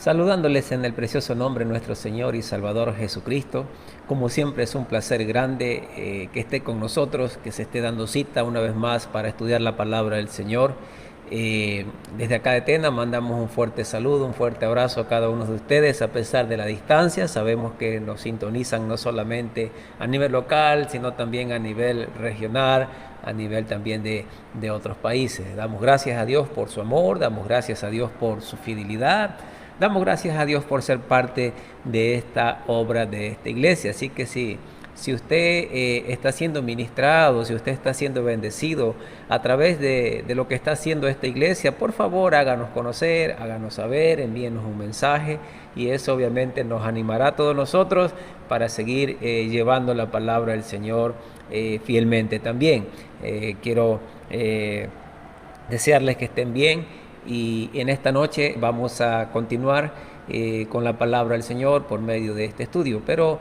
saludándoles en el precioso nombre de nuestro Señor y Salvador Jesucristo. Como siempre es un placer grande que esté con nosotros, que se esté dando cita una vez más para estudiar la palabra del Señor. Desde acá de Tena mandamos un fuerte saludo, un fuerte abrazo a cada uno de ustedes a pesar de la distancia. Sabemos que nos sintonizan no solamente a nivel local, sino también a nivel regional, a nivel también de otros países. Damos gracias a Dios por su amor, damos gracias a Dios por su fidelidad, damos gracias a Dios por ser parte de esta obra de esta iglesia. Así que si usted está siendo ministrado, si usted está siendo bendecido a través de lo que está haciendo esta iglesia, por favor háganos conocer, háganos saber, envíenos un mensaje y eso obviamente nos animará a todos nosotros para seguir llevando la palabra del Señor fielmente también. Quiero desearles que estén bien y en esta noche vamos a continuar con la palabra del Señor por medio de este estudio, pero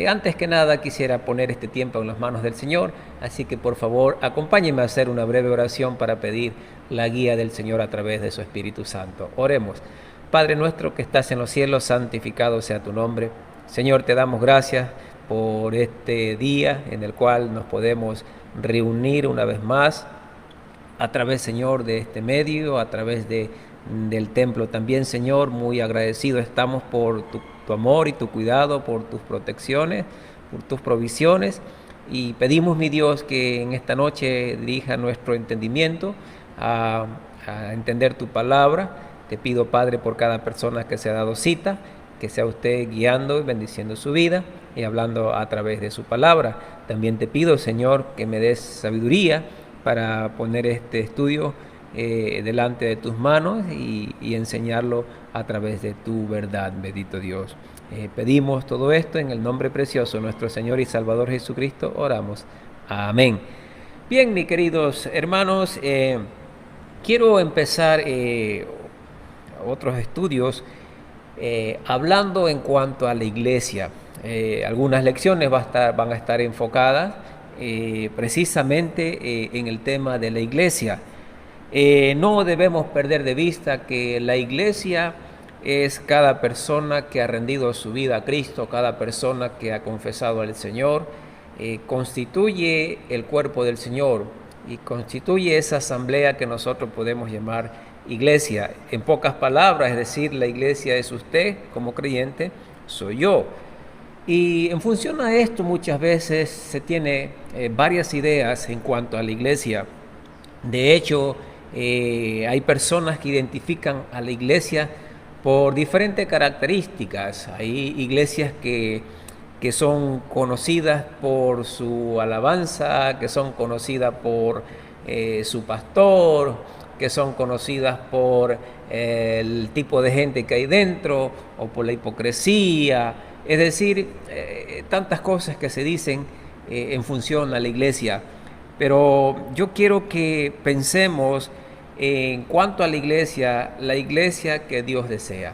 antes que nada quisiera poner este tiempo en las manos del Señor, así que por favor acompáñenme a hacer una breve oración para pedir la guía del Señor a través de su Espíritu Santo. Oremos. Padre nuestro que estás en los cielos, santificado sea tu nombre. Señor, te damos gracias por este día en el cual nos podemos reunir una vez más a través, Señor, de este medio, a través del templo también, Señor. Muy agradecidos estamos por tu amor y tu cuidado, por tus protecciones, por tus provisiones, y pedimos, mi Dios, que en esta noche dirija nuestro entendimiento a entender tu palabra. Te pido, Padre, por cada persona que se ha dado cita, que sea usted guiando y bendiciendo su vida y hablando a través de su palabra. También te pido, Señor, que me des sabiduría para poner este estudio delante de tus manos y enseñarlo a través de tu verdad, bendito Dios. Pedimos todo esto en el nombre precioso de nuestro Señor y Salvador Jesucristo, oramos. Amén. Bien, mis queridos hermanos, quiero empezar otros estudios hablando en cuanto a la iglesia. Algunas lecciones van a estar enfocadas precisamente en el tema de la iglesia. No debemos perder de vista que la iglesia es cada persona que ha rendido su vida a Cristo, cada persona que ha confesado al Señor, constituye el cuerpo del Señor y constituye esa asamblea que nosotros podemos llamar iglesia. En pocas palabras, es decir, la iglesia es usted como creyente, soy yo. Y en función a esto muchas veces se tiene varias ideas en cuanto a la iglesia. De hecho, hay personas que identifican a la iglesia por diferentes características. Hay iglesias que son conocidas por su alabanza, que son conocidas por su pastor, que son conocidas por el tipo de gente que hay dentro o por la hipocresía. Es decir, tantas cosas que se dicen en función a la iglesia. Pero yo quiero que pensemos en cuanto a la iglesia que Dios desea.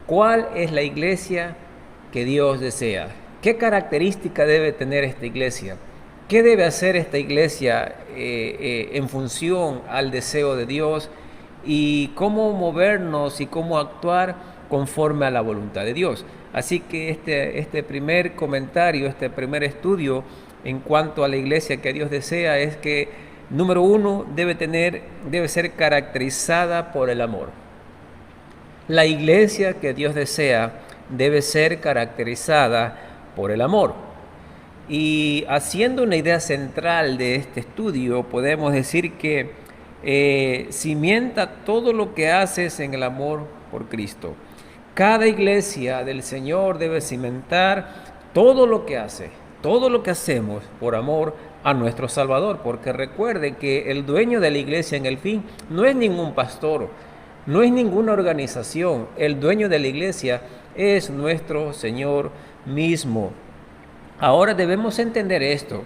¿Cuál es la iglesia que Dios desea? ¿Qué característica debe tener esta iglesia? ¿Qué debe hacer esta iglesia en función al deseo de Dios? Y cómo movernos y cómo actuar conforme a la voluntad de Dios. Así que este primer comentario, este primer estudio en cuanto a la iglesia que Dios desea es que, número uno, debe ser caracterizada por el amor. La iglesia que Dios desea debe ser caracterizada por el amor. Y haciendo una idea central de este estudio, podemos decir que cimienta todo lo que haces en el amor por Cristo. Cada iglesia del Señor debe cimentar todo lo que hace, todo lo que hacemos por amor a nuestro Salvador, porque recuerde que el dueño de la iglesia en el fin no es ningún pastor, no es ninguna organización. El dueño de la iglesia es nuestro Señor mismo. Ahora debemos entender esto,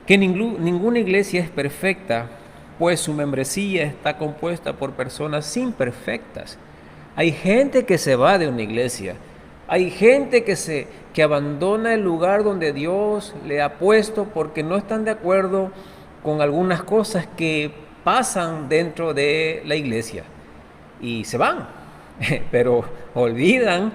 que ninguna iglesia es perfecta, pues su membresía está compuesta por personas imperfectas. Hay gente que se va de una iglesia, hay gente que abandona el lugar donde Dios le ha puesto porque no están de acuerdo con algunas cosas que pasan dentro de la iglesia y se van. pero olvidan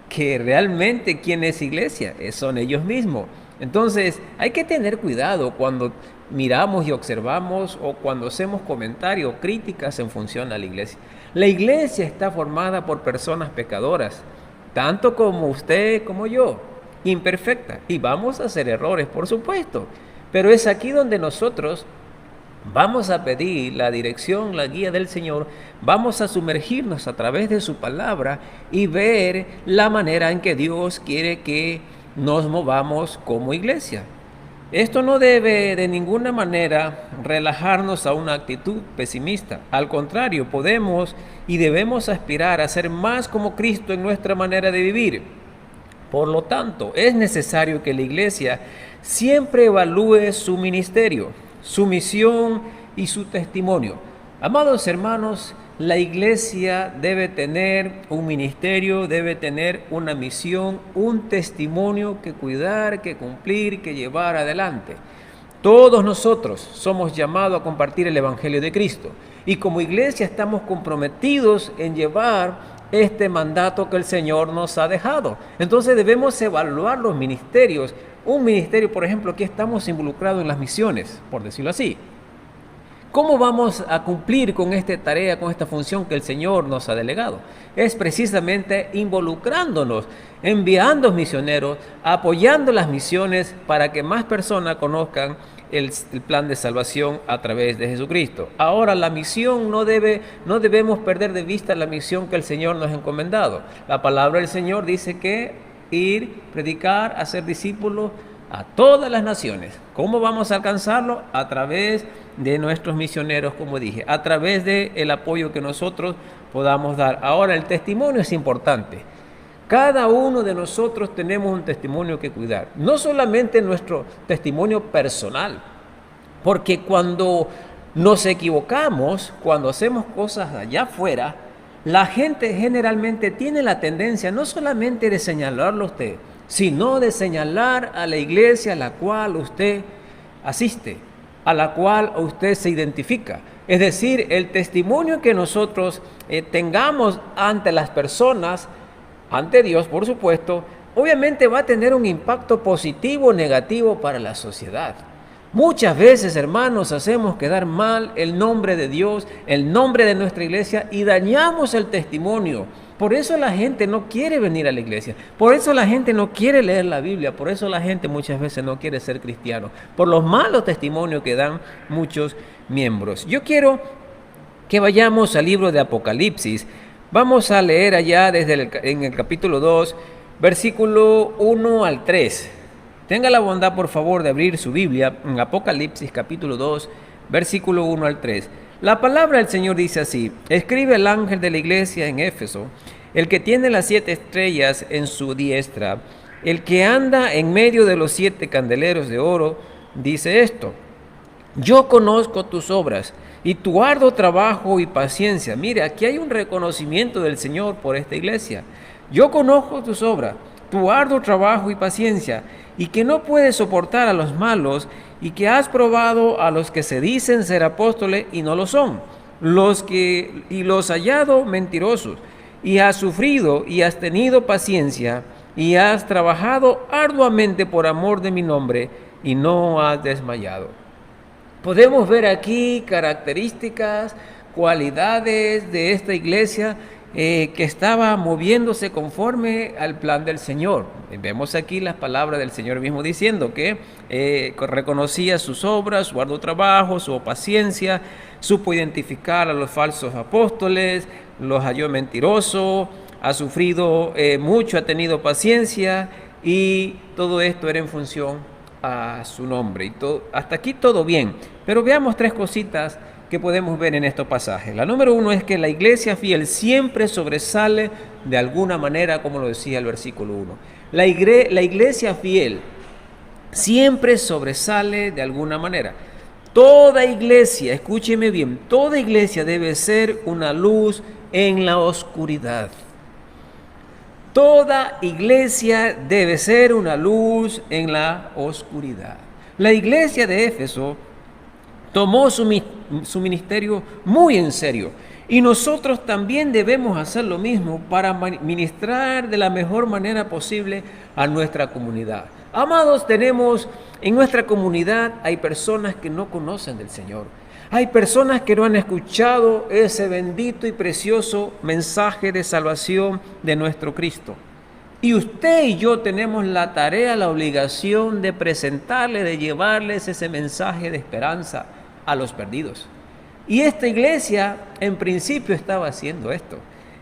que realmente quién es iglesia, son ellos mismos. Entonces hay que tener cuidado cuando miramos y observamos o cuando hacemos comentarios o críticas en función a la iglesia. La iglesia está formada por personas pecadoras, tanto como usted como yo, imperfecta, y vamos a hacer errores, por supuesto, pero es aquí donde nosotros vamos a pedir la dirección, la guía del Señor, vamos a sumergirnos a través de su palabra y ver la manera en que Dios quiere que nos movamos como iglesia. Esto no debe de ninguna manera relajarnos a una actitud pesimista. Al contrario, podemos y debemos aspirar a ser más como Cristo en nuestra manera de vivir. Por lo tanto, es necesario que la iglesia siempre evalúe su ministerio, su misión y su testimonio. Amados hermanos, la iglesia debe tener un ministerio, debe tener una misión, un testimonio que cuidar, que cumplir, que llevar adelante. Todos nosotros somos llamados a compartir el Evangelio de Cristo y como iglesia estamos comprometidos en llevar este mandato que el Señor nos ha dejado. Entonces debemos evaluar los ministerios. Un ministerio, por ejemplo, aquí estamos involucrados en las misiones, por decirlo así. ¿Cómo vamos a cumplir con esta tarea, con esta función que el Señor nos ha delegado? Es precisamente involucrándonos, enviando misioneros, apoyando las misiones para que más personas conozcan el plan de salvación a través de Jesucristo. Ahora, la misión no debemos perder de vista la misión que el Señor nos ha encomendado. La palabra del Señor dice que ir, predicar, hacer discípulos a todas las naciones. ¿Cómo vamos a alcanzarlo? A través de nuestros misioneros, como dije, a través del apoyo que nosotros podamos dar. Ahora, el testimonio es importante. Cada uno de nosotros tenemos un testimonio que cuidar. No solamente nuestro testimonio personal, porque cuando nos equivocamos, cuando hacemos cosas allá afuera, la gente generalmente tiene la tendencia no solamente de señalarlo a usted, sino de señalar a la iglesia a la cual usted asiste, a la cual usted se identifica. Es decir, el testimonio que nosotros tengamos ante las personas, ante Dios, por supuesto, obviamente va a tener un impacto positivo o negativo para la sociedad. Muchas veces, hermanos, hacemos quedar mal el nombre de Dios, el nombre de nuestra iglesia y dañamos el testimonio. Por eso la gente no quiere venir a la iglesia, por eso la gente no quiere leer la Biblia, por eso la gente muchas veces no quiere ser cristiano, por los malos testimonios que dan muchos miembros. Yo quiero que vayamos al libro de Apocalipsis. Vamos a leer allá en el capítulo 2, versículo 1 al 3. Tenga la bondad, por favor, de abrir su Biblia en Apocalipsis capítulo 2, versículo 1 al 3. La palabra del Señor dice así: escribe el ángel de la iglesia en Éfeso, el que tiene las 7 estrellas en su diestra, el que anda en medio de los 7 candeleros de oro, dice esto: yo conozco tus obras y tu arduo trabajo y paciencia. Mire, aquí hay un reconocimiento del Señor por esta iglesia. Yo conozco tus obras, tu arduo trabajo y paciencia, y que no puedes soportar a los malos, y que has probado a los que se dicen ser apóstoles y no lo son, y los hallado mentirosos, y has sufrido y has tenido paciencia, y has trabajado arduamente por amor de mi nombre, y no has desmayado. Podemos ver aquí características, cualidades de esta iglesia que estaba moviéndose conforme al plan del Señor. Vemos aquí las palabras del Señor mismo diciendo que reconocía sus obras, su arduo trabajo, su paciencia, supo identificar a los falsos apóstoles, los halló mentirosos, ha sufrido mucho, ha tenido paciencia, y todo esto era en función a su nombre. Y hasta aquí todo bien, pero veamos 3 cositas que podemos ver en estos pasajes. La número 1 es que la iglesia fiel siempre sobresale de alguna manera, como lo decía el versículo 1. La iglesia fiel siempre sobresale de alguna manera. Toda iglesia, escúcheme bien, toda iglesia debe ser una luz en la oscuridad. Toda iglesia debe ser una luz en la oscuridad. La iglesia de Éfeso tomó su ministerio muy en serio. Y nosotros también debemos hacer lo mismo para ministrar de la mejor manera posible a nuestra comunidad. Amados, tenemos en nuestra comunidad, hay personas que no conocen del Señor. Hay personas que no han escuchado ese bendito y precioso mensaje de salvación de nuestro Cristo. Y usted y yo tenemos la tarea, la obligación de presentarle, de llevarles ese mensaje de esperanza a los perdidos. Y esta iglesia en principio estaba haciendo esto.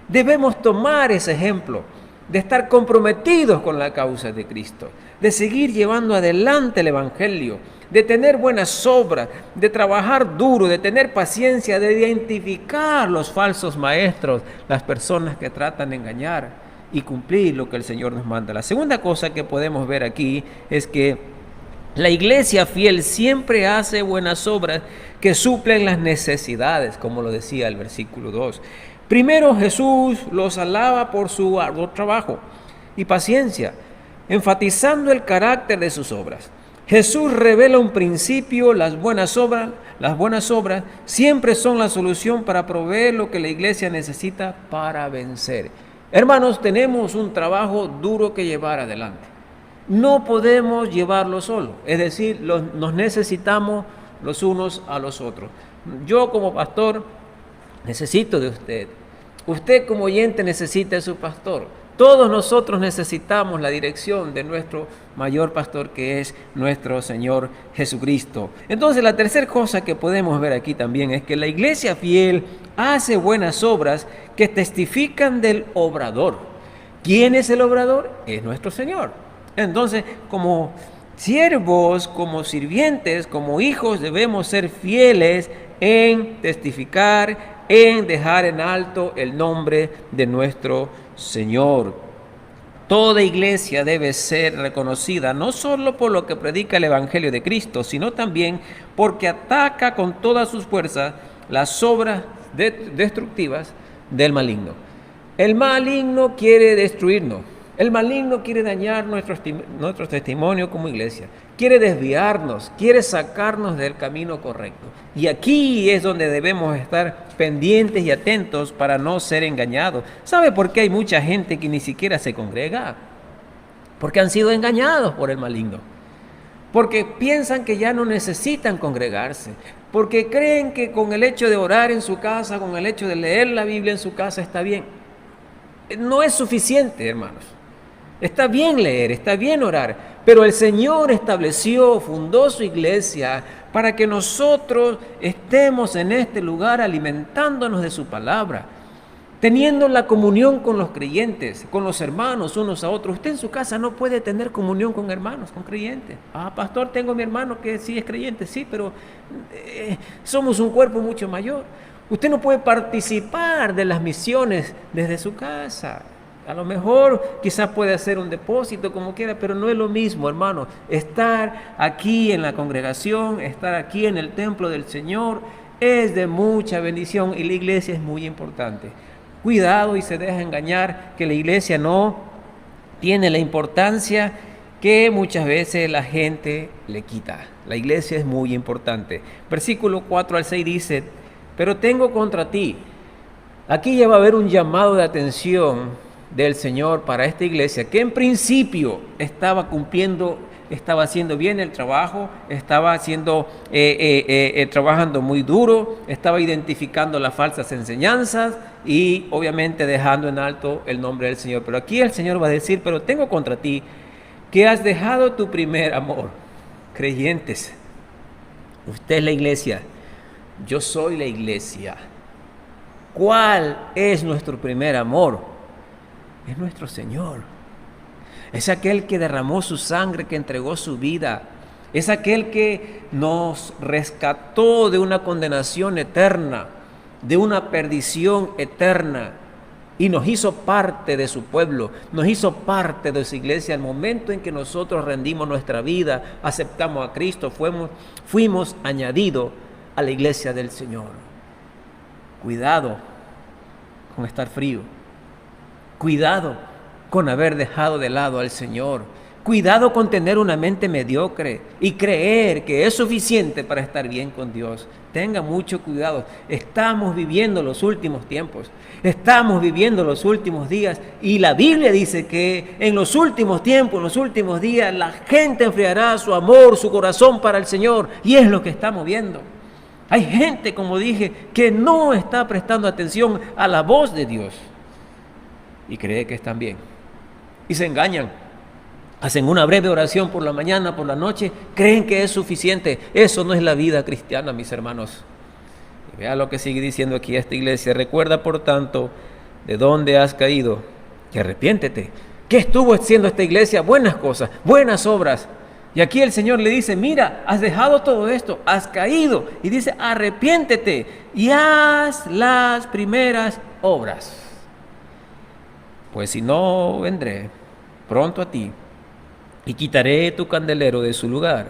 Debemos tomar ese ejemplo de estar comprometidos con la causa de Cristo, de seguir llevando adelante el Evangelio, de tener buenas obras, de trabajar duro, de tener paciencia, de identificar los falsos maestros, las personas que tratan de engañar y cumplir lo que el Señor nos manda. La segunda cosa que podemos ver aquí es que la iglesia fiel siempre hace buenas obras que suplen las necesidades, como lo decía el versículo 2. Primero Jesús los alaba por su arduo trabajo y paciencia, enfatizando el carácter de sus obras. Jesús revela un principio: las buenas obras siempre son la solución para proveer lo que la iglesia necesita para vencer. Hermanos, tenemos un trabajo duro que llevar adelante. No podemos llevarlo solo, es decir, nos necesitamos los unos a los otros. Yo como pastor necesito de usted. Usted como oyente necesita de su pastor. Todos nosotros necesitamos la dirección de nuestro mayor pastor, que es nuestro Señor Jesucristo. Entonces, la tercera cosa que podemos ver aquí también es que la iglesia fiel hace buenas obras que testifican del obrador. ¿Quién es el obrador? Es nuestro Señor. Entonces, como siervos, como sirvientes, como hijos, debemos ser fieles en testificar, en dejar en alto el nombre de nuestro Señor. Toda iglesia debe ser reconocida no solo por lo que predica el Evangelio de Cristo, sino también porque ataca con todas sus fuerzas las obras destructivas del maligno. El maligno quiere destruirnos. El maligno quiere dañar nuestro testimonio como iglesia, quiere desviarnos, quiere sacarnos del camino correcto. Y aquí es donde debemos estar pendientes y atentos para no ser engañados. ¿Sabe por qué hay mucha gente que ni siquiera se congrega? Porque han sido engañados por el maligno. Porque piensan que ya no necesitan congregarse. Porque creen que con el hecho de orar en su casa, con el hecho de leer la Biblia en su casa está bien. No es suficiente, hermanos. Está bien leer, está bien orar, pero el Señor estableció, fundó su iglesia para que nosotros estemos en este lugar alimentándonos de su palabra, teniendo la comunión con los creyentes, con los hermanos unos a otros. Usted en su casa no puede tener comunión con hermanos, con creyentes. Pastor, tengo mi hermano que sí es creyente, sí, pero somos un cuerpo mucho mayor. Usted no puede participar de las misiones desde su casa. A lo mejor quizás puede hacer un depósito como quiera, pero no es lo mismo, hermano. Estar aquí en la congregación, estar aquí en el templo del Señor es de mucha bendición y la iglesia es muy importante. Cuidado y se deja engañar que la iglesia no tiene la importancia que muchas veces la gente le quita. La iglesia es muy importante. Versículo 4 al 6 dice: pero tengo contra ti. Aquí ya va a haber un llamado de atención del Señor para esta iglesia, que en principio estaba cumpliendo, estaba haciendo bien el trabajo, estaba trabajando muy duro, estaba identificando las falsas enseñanzas y obviamente dejando en alto el nombre del Señor. Pero aquí el Señor va a decir: pero tengo contra ti que has dejado tu primer amor. Creyentes, usted es la iglesia, yo soy la iglesia. ¿Cuál es nuestro primer amor? Es nuestro Señor. Es aquel que derramó su sangre, que entregó su vida. Es aquel que nos rescató de una condenación eterna, de una perdición eterna, y nos hizo parte de su pueblo, nos hizo parte de su iglesia. Al momento en que nosotros rendimos nuestra vida, aceptamos a Cristo, fuimos añadidos a la iglesia del Señor. Cuidado con estar frío. Cuidado con haber dejado de lado al Señor. Cuidado con tener una mente mediocre y creer que es suficiente para estar bien con Dios. Tenga mucho cuidado. Estamos viviendo los últimos tiempos. Estamos viviendo los últimos días. Y la Biblia dice que en los últimos tiempos, en los últimos días, la gente enfriará su amor, su corazón para el Señor. Y es lo que estamos viendo. Hay gente, como dije, que no está prestando atención a la voz de Dios. Y cree que están bien. Y se engañan. Hacen una breve oración por la mañana, por la noche, creen que es suficiente. Eso no es la vida cristiana, mis hermanos. Y vea lo que sigue diciendo aquí esta iglesia. Recuerda, por tanto, de dónde has caído, y arrepiéntete. ¿Qué estuvo haciendo esta iglesia? Buenas cosas, buenas obras. Y aquí el Señor le dice, mira, has dejado todo esto, has caído. Y dice, arrepiéntete y haz las primeras obras. Pues si no, vendré pronto a ti y quitaré tu candelero de su lugar,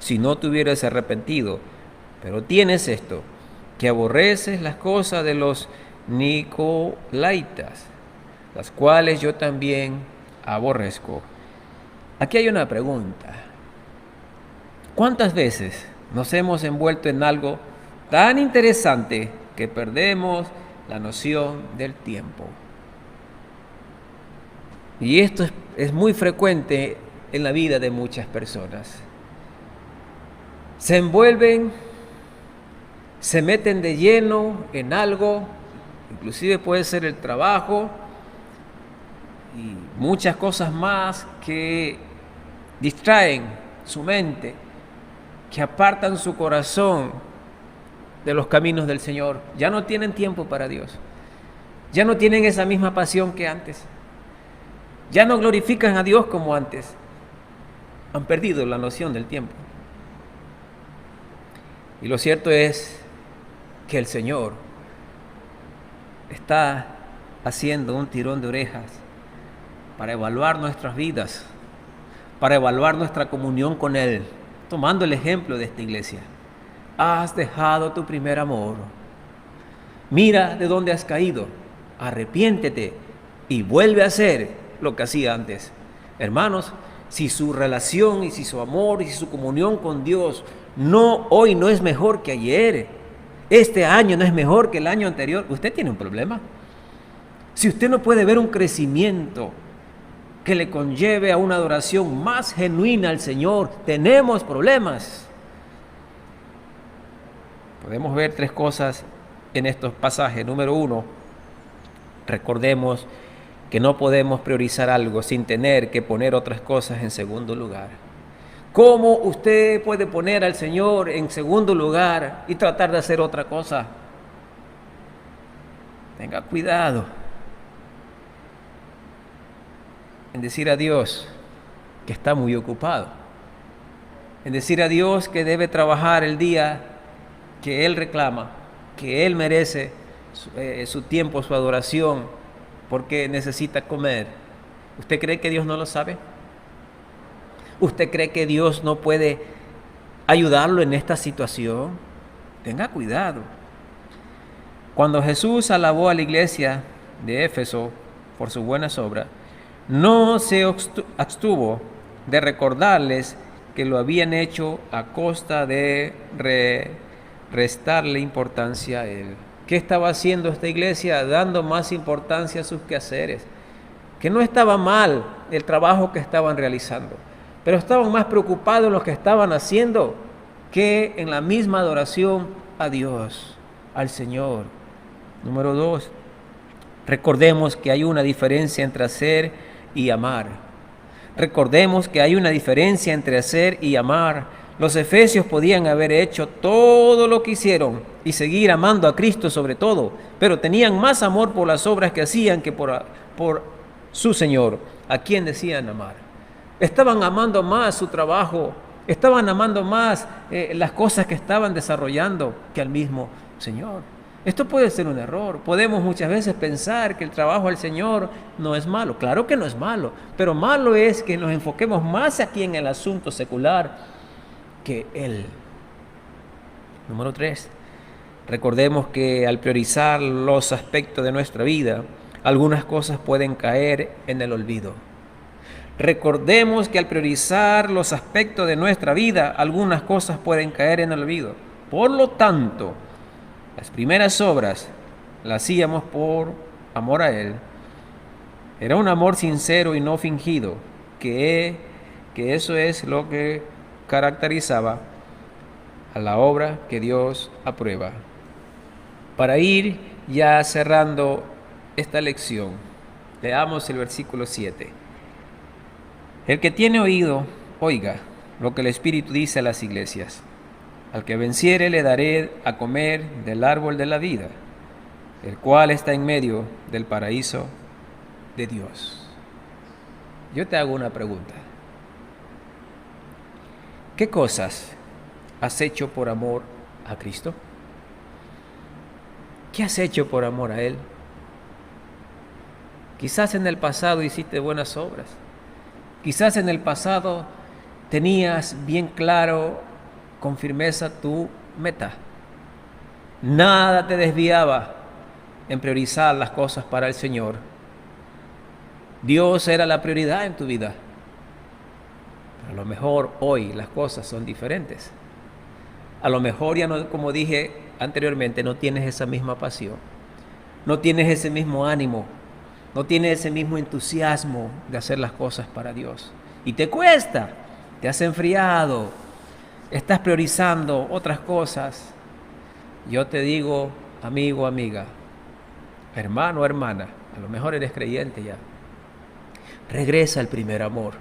si no te hubieras arrepentido. Pero tienes esto, que aborreces las cosas de los nicolaitas, las cuales yo también aborrezco. Aquí hay una pregunta. ¿Cuántas veces nos hemos envuelto en algo tan interesante que perdemos la noción del tiempo? Y esto es muy frecuente en la vida de muchas personas. Se envuelven, se meten de lleno en algo, inclusive puede ser el trabajo y muchas cosas más que distraen su mente, que apartan su corazón de los caminos del Señor. Ya no tienen tiempo para Dios, ya no tienen esa misma pasión que antes, ya no glorifican a Dios como antes. Han perdido la noción del tiempo. Y lo cierto es que el Señor está haciendo un tirón de orejas para evaluar nuestras vidas, para evaluar nuestra comunión con Él, tomando el ejemplo de esta iglesia. Has dejado tu primer amor. Mira de dónde has caído. Arrepiéntete y vuelve a hacer lo que hacía antes. Hermanos, si su relación y si su amor y si su comunión con Dios hoy no es mejor que ayer, este año no es mejor que el año anterior, usted tiene un problema. Si usted no puede ver un crecimiento que le conlleve a una adoración más genuina al Señor, tenemos problemas. Podemos ver tres cosas en estos pasajes. Número 1, recordemos que no podemos priorizar algo sin tener que poner otras cosas en segundo lugar. ¿Cómo usted puede poner al Señor en segundo lugar y tratar de hacer otra cosa? Tenga cuidado en decir a Dios que está muy ocupado, en decir a Dios que debe trabajar el día que Él reclama, que Él merece su tiempo, su adoración, porque necesita comer. ¿Usted cree que Dios no lo sabe? ¿Usted cree que Dios no puede ayudarlo en esta situación? Tenga cuidado. Cuando Jesús alabó a la iglesia de Éfeso por sus buenas obras, no se abstuvo de recordarles que lo habían hecho a costa de restarle importancia a Él. ¿Qué estaba haciendo esta iglesia? Dando más importancia a sus quehaceres. Que no estaba mal el trabajo que estaban realizando, pero estaban más preocupados en lo que estaban haciendo que en la misma adoración a Dios, al Señor. Número 2, recordemos que hay una diferencia entre hacer y amar. Recordemos que hay una diferencia entre hacer y amar. Los efesios podían haber hecho todo lo que hicieron y seguir amando a Cristo sobre todo, pero tenían más amor por las obras que hacían que por su Señor, a quien decían amar. Estaban amando más su trabajo, estaban amando más las cosas que estaban desarrollando que al mismo Señor. Esto puede ser un error. Podemos muchas veces pensar que el trabajo al Señor no es malo. Claro que no es malo, pero malo es que nos enfoquemos más aquí en el asunto secular que Él. Número 3, recordemos que al priorizar los aspectos de nuestra vida, algunas cosas pueden caer en el olvido. Recordemos que al priorizar los aspectos de nuestra vida, algunas cosas pueden caer en el olvido. Por lo tanto, las primeras obras las hacíamos por amor a Él. Era un amor sincero y no fingido, que eso es lo que caracterizaba a la obra que Dios aprueba. Para ir ya cerrando esta lección, leamos el versículo 7. El que tiene oído, oiga lo que el Espíritu dice a las iglesias. Al que venciere le daré a comer del árbol de la vida, el cual está en medio del paraíso de Dios. Yo te hago una pregunta. ¿Qué cosas has hecho por amor a Cristo? ¿Qué has hecho por amor a Él? Quizás en el pasado hiciste buenas obras. Quizás en el pasado tenías bien claro, con firmeza, tu meta. Nada te desviaba en priorizar las cosas para el Señor. Dios era la prioridad en tu vida. A lo mejor hoy las cosas son diferentes. A lo mejor ya no, como dije anteriormente, no tienes esa misma pasión. No tienes ese mismo ánimo. No tienes ese mismo entusiasmo de hacer las cosas para Dios. Y te cuesta. Te has enfriado. Estás priorizando otras cosas. Yo te digo, amigo, amiga, hermano, hermana, a lo mejor eres creyente ya. Regresa al primer amor.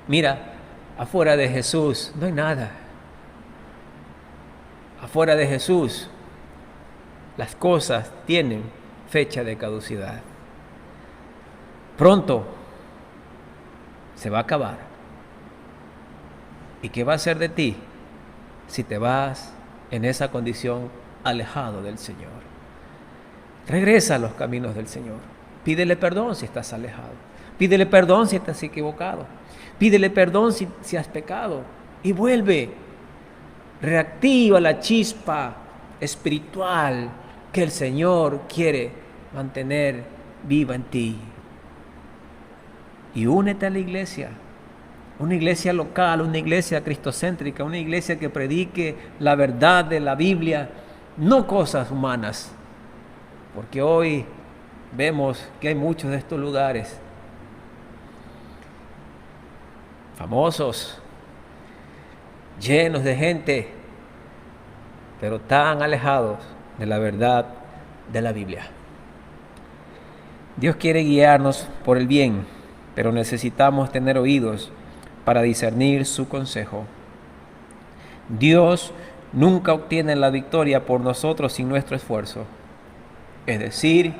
Mira, afuera de Jesús no hay nada. Afuera de Jesús las cosas tienen fecha de caducidad. Pronto se va a acabar. ¿Y qué va a hacer de ti si te vas en esa condición alejado del Señor? Regresa a los caminos del Señor. Pídele perdón si estás alejado. Pídele perdón si estás equivocado. Pídele perdón si has pecado. Y vuelve. Reactiva la chispa espiritual que el Señor quiere mantener viva en ti. Y únete a la iglesia. Una iglesia local, una iglesia cristocéntrica, una iglesia que predique la verdad de la Biblia, no cosas humanas. Porque hoy vemos que hay muchos de estos lugares famosos, llenos de gente, pero tan alejados de la verdad de la Biblia. Dios quiere guiarnos por el bien, pero necesitamos tener oídos para discernir su consejo. Dios nunca obtiene la victoria por nosotros sin nuestro esfuerzo. Es decir,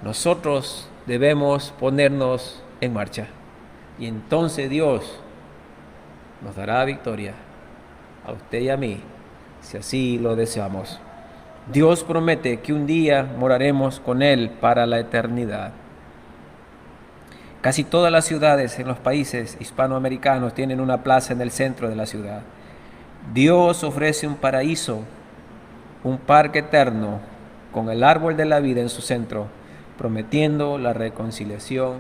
nosotros debemos ponernos en marcha. Y entonces Dios nos dará victoria a usted y a mí, si así lo deseamos. Dios promete que un día moraremos con Él para la eternidad. Casi todas las ciudades en los países hispanoamericanos tienen una plaza en el centro de la ciudad. Dios ofrece un paraíso, un parque eterno, con el árbol de la vida en su centro, prometiendo la reconciliación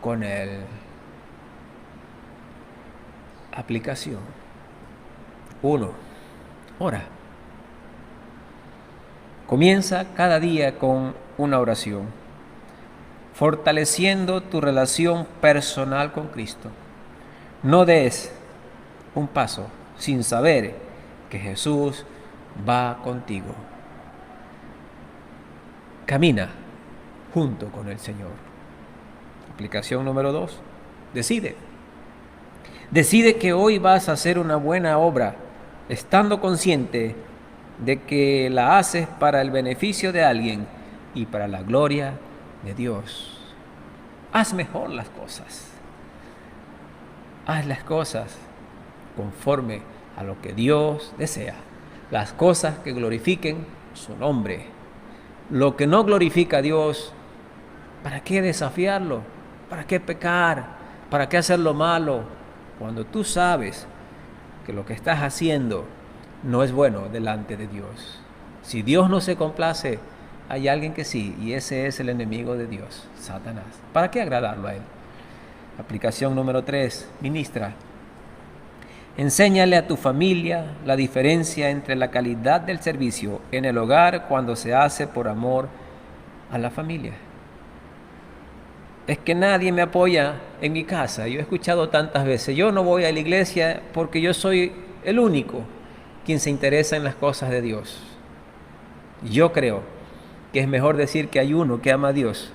con Él. Aplicación. 1. Ora. Comienza cada día con una oración, fortaleciendo tu relación personal con Cristo. No des un paso sin saber que Jesús va contigo. Camina junto con el Señor. Aplicación número 2. Decide. Decide que hoy vas a hacer una buena obra, estando consciente de que la haces para el beneficio de alguien y para la gloria de Dios. Haz mejor las cosas. Haz las cosas conforme a lo que Dios desea. Las cosas que glorifiquen su nombre. Lo que no glorifica a Dios, ¿para qué desafiarlo? ¿Para qué pecar? ¿Para qué hacer lo malo? Cuando tú sabes que lo que estás haciendo no es bueno delante de Dios. Si Dios no se complace, hay alguien que sí, y ese es el enemigo de Dios, Satanás. ¿Para qué agradarlo a él? Aplicación número 3. Ministra. Enséñale a tu familia la diferencia entre la calidad del servicio en el hogar cuando se hace por amor a la familia. Es que nadie me apoya en mi casa. Yo he escuchado tantas veces, yo no voy a la iglesia porque yo soy el único quien se interesa en las cosas de Dios. Yo creo que es mejor decir que hay uno que ama a Dios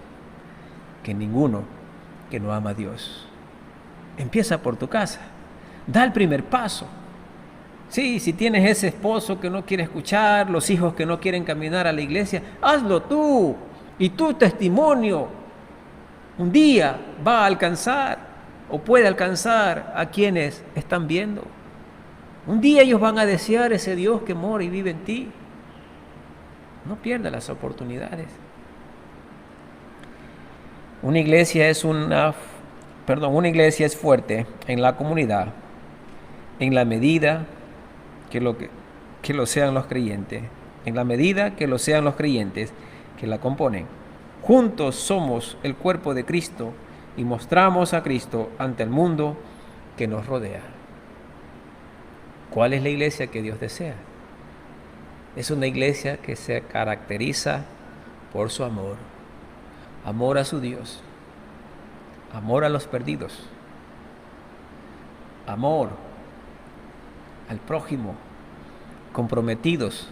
que ninguno que no ama a Dios. Empieza por tu casa. Da el primer paso. Sí, si tienes ese esposo que no quiere escuchar, los hijos que no quieren caminar a la iglesia, hazlo tú. Y tu testimonio un día va a alcanzar o puede alcanzar a quienes están viendo. Un día ellos van a desear ese Dios que mora y vive en ti. No pierdas las oportunidades. Una iglesia es fuerte en la comunidad en la medida que lo sean los creyentes, en la medida que lo sean los creyentes que la componen. Juntos somos el cuerpo de Cristo y mostramos a Cristo ante el mundo que nos rodea. ¿Cuál es la iglesia que Dios desea? Es una iglesia que se caracteriza por su amor. Amor a su Dios. Amor a los perdidos. Amor al prójimo. Comprometidos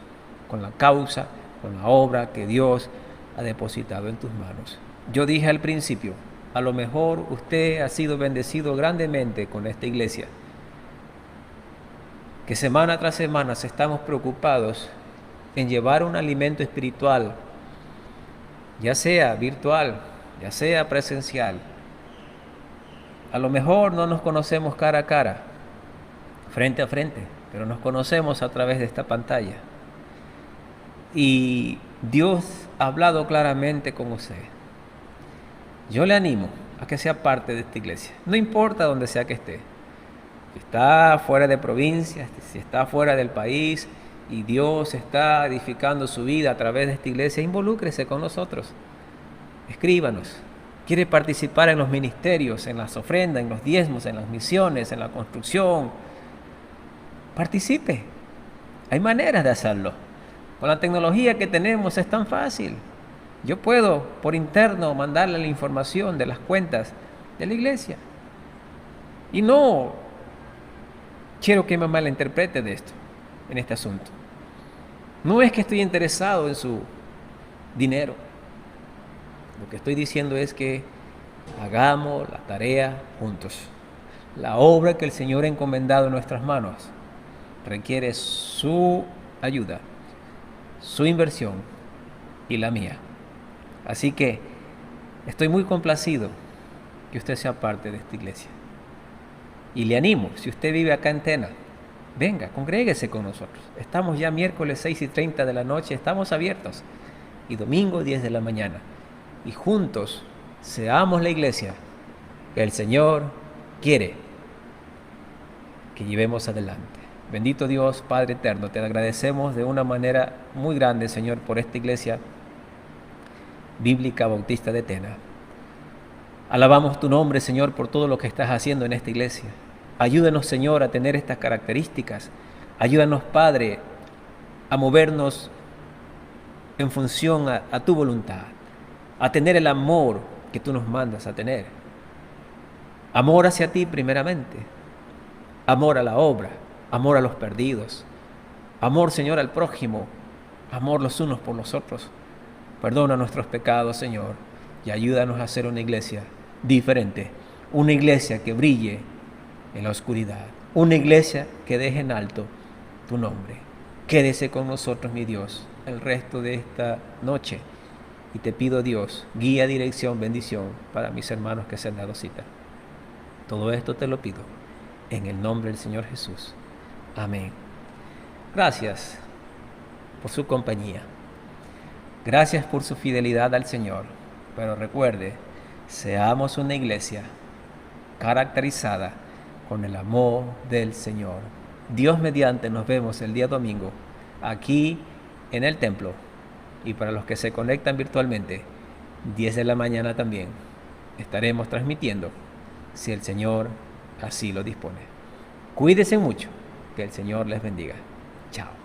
con la causa, con la obra que Dios ha depositado en tus manos. Yo dije al principio, a lo mejor usted ha sido bendecido grandemente con esta iglesia, que semana tras semana estamos preocupados en llevar un alimento espiritual, ya sea virtual, ya sea presencial. A lo mejor no nos conocemos cara a cara, frente a frente, pero nos conocemos a través de esta pantalla. Y Dios ha hablado claramente con usted. Yo le animo a que sea parte de esta iglesia, no importa donde sea que esté. Si está fuera de provincia, si está fuera del país y Dios está edificando su vida a través de esta iglesia, involúcrese con nosotros. Escríbanos. ¿Quiere participar en los ministerios, en las ofrendas, en los diezmos, en las misiones, en la construcción? Participe. Hay maneras de hacerlo. Con la tecnología que tenemos es tan fácil. Yo puedo por interno mandarle la información de las cuentas de la iglesia. Y no quiero que me malinterprete de esto, en este asunto. No es que estoy interesado en su dinero. Lo que estoy diciendo es que hagamos la tarea juntos. La obra que el Señor ha encomendado en nuestras manos requiere su ayuda, su inversión y la mía. Así que estoy muy complacido que usted sea parte de esta iglesia. Y le animo, si usted vive acá en Tena, venga, congréguese con nosotros. Estamos ya miércoles 6:30 de la noche, estamos abiertos. Y domingo 10 de la mañana. Y juntos seamos la iglesia que el Señor quiere que llevemos adelante. Bendito Dios, Padre eterno, te agradecemos de una manera muy grande, Señor, por esta iglesia bíblica bautista de Tena. Alabamos tu nombre, Señor, por todo lo que estás haciendo en esta iglesia. Ayúdanos, Señor, a tener estas características. Ayúdanos, Padre, a movernos en función a tu voluntad, a tener el amor que tú nos mandas a tener. Amor hacia ti primeramente, amor a la obra, amor a los perdidos, amor, Señor, al prójimo, amor los unos por los otros. Perdona nuestros pecados, Señor, y ayúdanos a ser una iglesia diferente, una iglesia que brille en la oscuridad, una iglesia que deje en alto tu nombre. Quédese con nosotros, mi Dios, el resto de esta noche. Y te pido, Dios, guía, dirección, bendición para mis hermanos que se han dado cita. Todo esto te lo pido en el nombre del Señor Jesús. Amén. Gracias por su compañía. Gracias por su fidelidad al Señor. Pero recuerde, seamos una iglesia caracterizada con el amor del Señor. Dios mediante, nos vemos el día domingo aquí en el templo. Y para los que se conectan virtualmente, 10 de la mañana también estaremos transmitiendo si el Señor así lo dispone. Cuídense mucho, que el Señor les bendiga. Chao.